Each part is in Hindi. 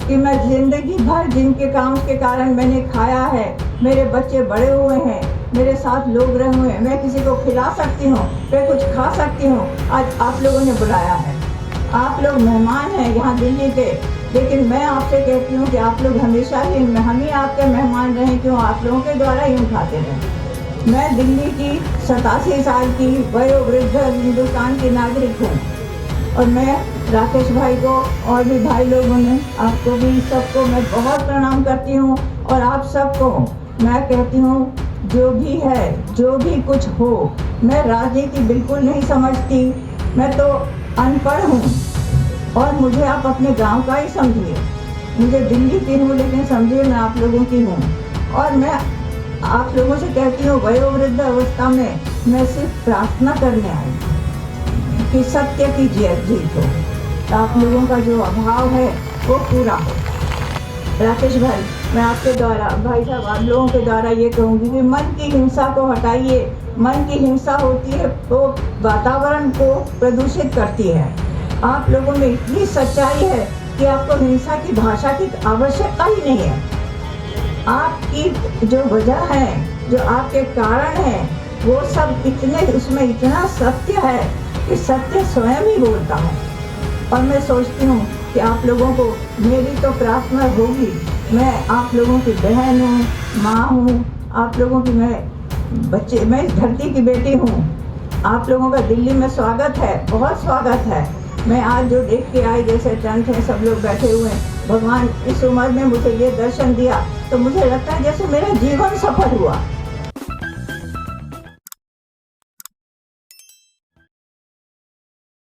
कि मैं जिंदगी भर जिनके काम के कारण मैंने खाया है, मेरे बच्चे बड़े हुए हैं, मेरे साथ लोग रहे हुए हैं, मैं किसी को खिला सकती हूँ, मैं कुछ खा सकती हूँ। आज आप लोगों ने बुलाया है, आप लोग मेहमान हैं यहाँ दिल्ली के, लेकिन मैं आपसे कहती हूँ कि आप लोग हमेशा ही हम ही आपके मेहमान रहें, क्यों आप लोगों के द्वारा ही हम खाते रहें। मैं दिल्ली की 87 साल की वयोवृद्ध हिंदुस्तान की नागरिक हूँ और मैं राकेश भाई को और भी भाई लोगों ने, आपको भी सबको मैं बहुत प्रणाम करती हूँ। और आप सबको मैं कहती हूँ, जो भी है, जो भी कुछ हो, मैं राजनीति बिल्कुल नहीं समझती, मैं तो अनपढ़ हूँ और मुझे आप अपने गांव का ही समझिए। मुझे दिल्ली की हूँ, लेकिन समझिए मैं आप लोगों की हूँ। और मैं आप लोगों से कहती हूँ, वयोवृद्ध अवस्था में मैं सिर्फ प्रार्थना करने आई हूँ कि सत्य की जीत हो, तो आप लोगों का जो अभाव है वो पूरा हो। राकेश भाई, मैं आपके द्वारा, भाई साहब, आप लोगों के द्वारा ये कहूँगी कि मन की हिंसा को हटाइए। मन की हिंसा होती है तो वातावरण को प्रदूषित करती है। आप लोगों में इतनी सच्चाई है कि आपको हिंसा की भाषा की आवश्यकता ही नहीं है। आपकी जो वजह है, जो आपके कारण है, वो सब इतने, उसमें इतना सत्य है कि सत्य स्वयं ही बोलता है। और मैं सोचती हूँ कि आप लोगों को मेरी तो प्रार्थना होगी, मैं आप लोगों की बहन हूँ, माँ हूँ, आप लोगों की मैं इस धरती की बेटी हूँ। आप लोगों का दिल्ली में स्वागत है, बहुत स्वागत है। मैं आज जो देख के आई, जैसे टेंट है, सब लोग बैठे हुए हैं, भगवान इस उम्र में मुझे ये दर्शन दिया तो मुझे लगता है जैसे मेरा जीवन सफल हुआ।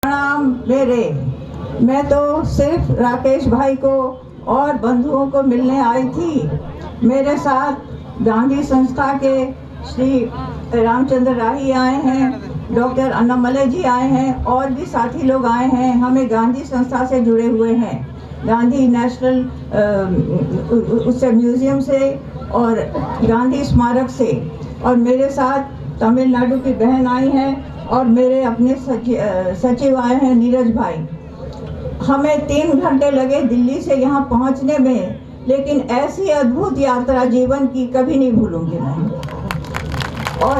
प्रणाम मेरे, मैं तो सिर्फ राकेश भाई को और बंधुओं को मिलने आई थी। मेरे साथ गांधी संस्था के श्री रामचंद्र राही आए हैं, डॉक्टर अन्नामलई जी आए हैं, और भी साथी लोग आए हैं। हमें गांधी संस्था से जुड़े हुए हैं, गांधी नेशनल उससे म्यूजियम से और गांधी स्मारक से। और मेरे साथ तमिलनाडु की बहन आई हैं और मेरे अपने सचिव आए हैं, नीरज भाई। हमें 3 घंटे लगे दिल्ली से यहाँ पहुँचने में, लेकिन ऐसी अद्भुत यात्रा जीवन की कभी नहीं भूलूंगी मैं। और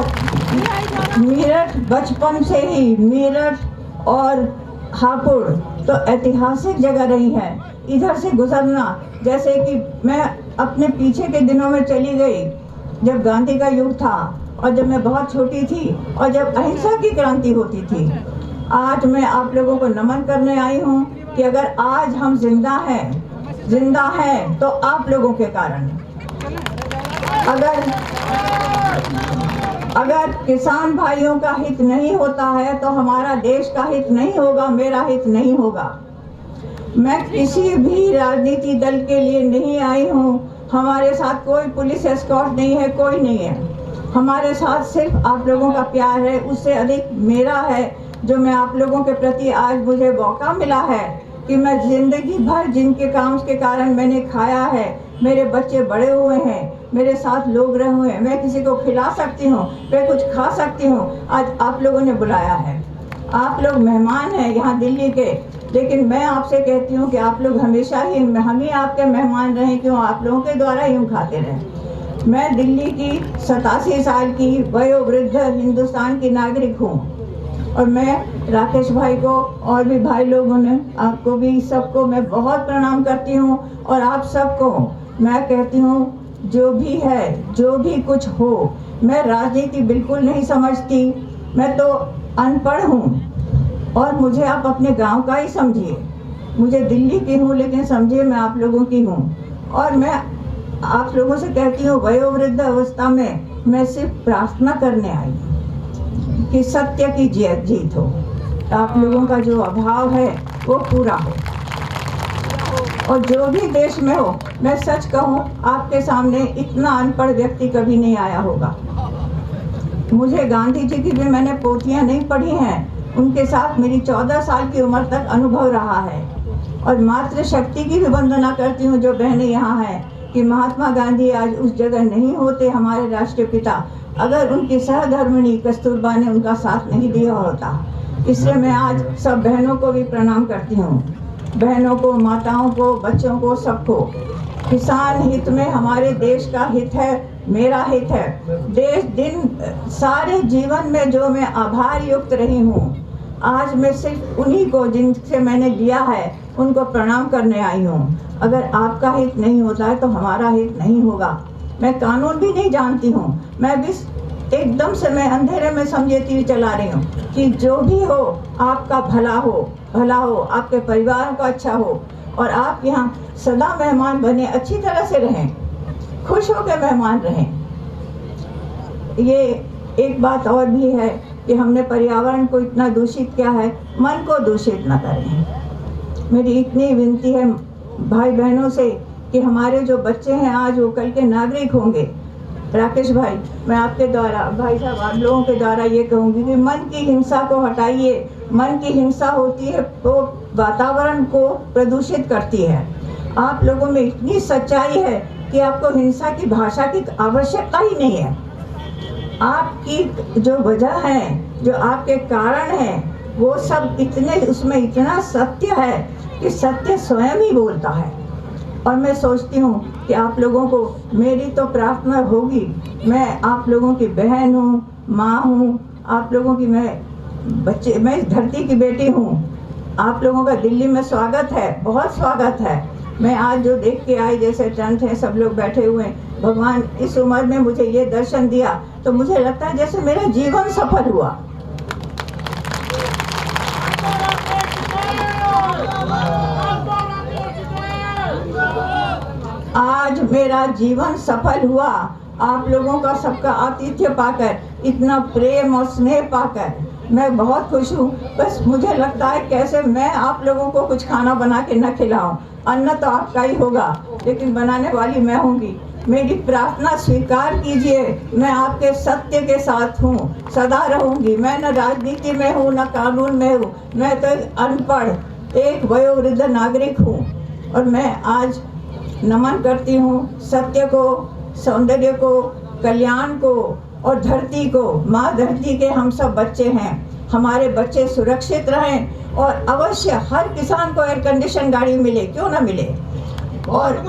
मेरठ, बचपन से ही मेरठ और हापुड़ तो ऐतिहासिक जगह रही है। इधर से गुजरना, जैसे कि मैं अपने पीछे के दिनों में चली गई, जब गांधी का युग था और जब मैं बहुत छोटी थी और जब अहिंसा की क्रांति होती थी। आज मैं आप लोगों को नमन करने आई हूँ कि अगर आज हम जिंदा हैं तो आप लोगों के कारण। अगर किसान भाइयों का हित नहीं होता है तो हमारा देश का हित नहीं होगा, मेरा हित नहीं होगा। मैं किसी भी राजनीति दल के लिए नहीं आई हूँ। हमारे साथ कोई पुलिस एस्कॉर्ट नहीं है, कोई नहीं है। हमारे साथ सिर्फ आप लोगों का प्यार है, उससे अधिक मेरा है, जो मैं आप लोगों के प्रति आज मुझे मौका मिला है कि मैं जिंदगी भर जिनके काम के कारण मैंने खाया है, मेरे बच्चे बड़े हुए हैं, मेरे साथ लोग रहे हुए हैं, मैं किसी को खिला सकती हूँ, मैं कुछ खा सकती हूँ। आज आप लोगों ने बुलाया है, आप लोग मेहमान हैं यहाँ दिल्ली के, लेकिन मैं आपसे कहती हूँ कि आप लोग हमेशा ही हम ही आपके मेहमान रहें, क्यों आप लोगों के द्वारा ही हम खाते रहें। मैं दिल्ली की 87 साल की वयोवृद्ध हिंदुस्तान की नागरिक हूँ और मैं राकेश भाई को और भी भाई लोगों ने, आपको भी सबको मैं बहुत प्रणाम करती हूँ। और आप सबको मैं कहती हूँ, जो भी है, जो भी कुछ हो, मैं राजनीति बिल्कुल नहीं समझती, मैं तो अनपढ़ हूँ और मुझे आप अपने गांव का ही समझिए। मुझे दिल्ली की हूँ, लेकिन समझिए मैं आप लोगों की हूँ। और मैं आप लोगों से कहती हूँ, वयोवृद्ध अवस्था में मैं सिर्फ प्रार्थना करने आई हूँ कि सत्य की जीत हो, आप लोगों का जो अभाव है वो पूरा हो। और जो भी देश में हो, मैं सच कहूँ, आपके सामने इतना अनपढ़ व्यक्ति कभी नहीं आया होगा। मुझे गांधी जी की भी मैंने पोथियाँ नहीं पढ़ी हैं, उनके साथ मेरी 14 साल की उम्र तक अनुभव रहा है। और मातृशक्ति की भी वंदना करती हूँ जो बहनें यहाँ हैं, कि महात्मा गांधी आज उस जगह नहीं होते, हमारे राष्ट्रीय पिता, अगर उनकी सहधर्मिणी कस्तूरबा ने उनका साथ नहीं दिया होता। इसलिए मैं आज सब बहनों को भी प्रणाम करती हूँ। बहनों को, माताओं को, बच्चों को, सबको। किसान हित में हमारे देश का हित है, मेरा हित है। देश दिन सारे जीवन में जो मैं आभार युक्त रही हूँ, आज मैं सिर्फ उन्हीं को जिनसे मैंने लिया है उनको प्रणाम करने आई हूँ। अगर आपका हित नहीं होता है तो हमारा हित नहीं होगा। मैं कानून भी नहीं जानती हूँ, मैं भी एकदम से मैं अंधेरे में समझती हुई चला रही हूँ कि जो भी हो आपका भला हो, आपके परिवार का अच्छा हो और आप यहाँ सदा मेहमान बने, अच्छी तरह से रहें, खुश होकर मेहमान रहें। ये एक बात और भी है कि हमने पर्यावरण को इतना दूषित किया है, मन को दूषित न करें। मेरी इतनी विनती है भाई बहनों से कि हमारे जो बच्चे हैं आज वो कल के नागरिक होंगे। राकेश भाई, मैं आपके द्वारा, भाई साहब आप लोगों के द्वारा ये कहूँगी कि मन की हिंसा को हटाइए। मन की हिंसा होती है तो वातावरण को प्रदूषित करती है। आप लोगों में इतनी सच्चाई है कि आपको हिंसा की भाषा की आवश्यकता ही नहीं है। आपकी जो वजह है, जो आपके कारण हैं, वो सब इतने, उसमें इतना सत्य है कि सत्य स्वयं ही बोलता है। और मैं सोचती हूँ कि आप लोगों को मेरी तो प्रार्थना होगी, मैं आप लोगों की बहन हूँ, माँ हूँ, आप लोगों की मैं इस धरती की बेटी हूँ। आप लोगों का दिल्ली में स्वागत है, बहुत स्वागत है। मैं आज जो देख के आई, जैसे टेंट है, सब लोग बैठे हुए हैं, भगवान इस उम्र में मुझे ये दर्शन दिया तो मुझे लगता है जैसे मेरा जीवन सफल हुआ। आज मेरा जीवन सफल हुआ आप लोगों का सबका आतिथ्य पाकर, इतना प्रेम और स्नेह पाकर मैं बहुत खुश हूँ। बस मुझे लगता है कैसे मैं आप लोगों को कुछ खाना बना के न खिलाऊं। अन्न तो आपका ही होगा लेकिन बनाने वाली मैं होंगी। मेरी प्रार्थना स्वीकार कीजिए, मैं आपके सत्य के साथ हूँ, सदा रहूँगी। मैं न राजनीति में हूँ न कानून में हूँ, मैं तो अनपढ़ एक वयोवृद्ध नागरिक हूँ। और मैं आज नमन करती हूँ सत्य को, सौंदर्य को, कल्याण को और धरती को। माँ धरती के हम सब बच्चे हैं, हमारे बच्चे सुरक्षित रहें और अवश्य हर किसान को एयर कंडीशन गाड़ी मिले, क्यों ना मिले। और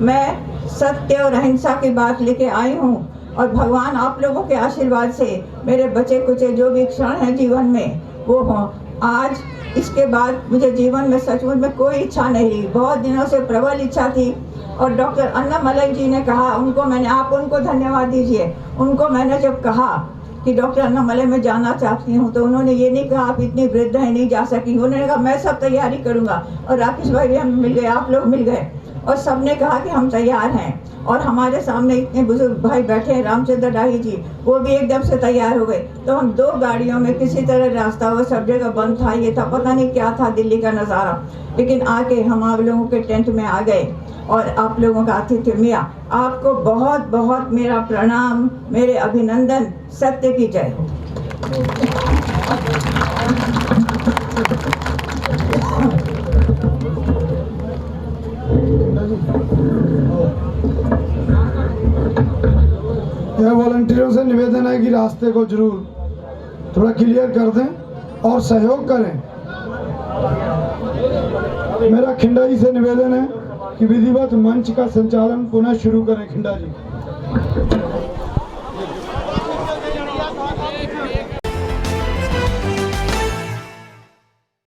मैं सत्य और अहिंसा की बात लेके आई हूँ और भगवान आप लोगों के आशीर्वाद से मेरे बचे कुचे जो भी क्षण हैं जीवन में वो हों। आज इसके बाद मुझे जीवन में सचमुच में कोई इच्छा नहीं रही, बहुत दिनों से प्रबल इच्छा थी। और डॉक्टर अन्नामलई जी ने कहा, आप उनको धन्यवाद दीजिए। उनको मैंने जब कहा कि डॉक्टर अन्नामलई मैं जाना चाहती हूँ तो उन्होंने ये नहीं कहा आप इतनी वृद्ध हैं नहीं जा सकी। उन्होंने कहा मैं सब तैयारी करूँगा। और राकेश भाई भी हम मिल गए, आप लोग मिल गए और सबने कहा कि हम तैयार हैं। और हमारे सामने इतने बुजुर्ग भाई बैठे हैं, रामचंद्र डाही जी, वो भी एकदम से तैयार हो गए। तो हम 2 गाड़ियों में किसी तरह रास्ता, वो सब जगह बंद था, ये था, पता नहीं क्या था दिल्ली का नज़ारा, लेकिन आके हम आप लोगों के टेंट में आ गए और आप लोगों का आतिथ्य मिला। आपको बहुत बहुत मेरा प्रणाम, मेरे अभिनंदन। सत्य की जय हो। यह वॉलंटियरों से निवेदन है कि रास्ते को जरूर थोड़ा क्लियर कर दें और सहयोग करें। मेरा खिंडा जी से निवेदन है कि विधिवत मंच का संचालन पुनः शुरू करें। खिंडा जी।